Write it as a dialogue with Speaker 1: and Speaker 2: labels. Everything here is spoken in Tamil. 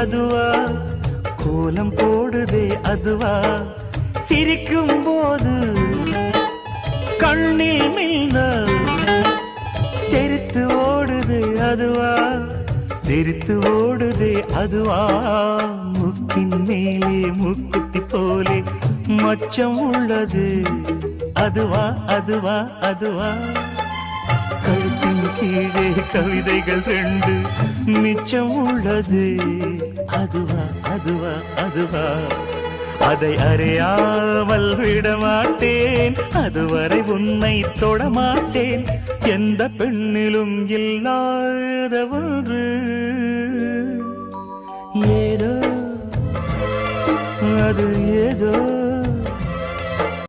Speaker 1: அதுவா, கோலம் போடுதே அதுவா, சிரிக்கும் போது கண்ணில் மின்னல் தெரித்து ஓடுதே அதுவா, தெரித்து ஓடுதே அதுவா, முக்கின் மேலே முக்குத்தி போலே மச்சம் உள்ளது அதுவா, அதுவா, அதுவா, கழுத்தின் கீழே கவிதைகள் 2 மிச்சம் உள்ளது அதுவா, அதுவா, அதுவா, அதை அறியாமல் விடமாட்டேன், அதுவரை உன்னை தொடமாட்டேன், எந்த பெண்ணிலும் இல்லாத ஒன்று ஏதோ, அது ஏதோ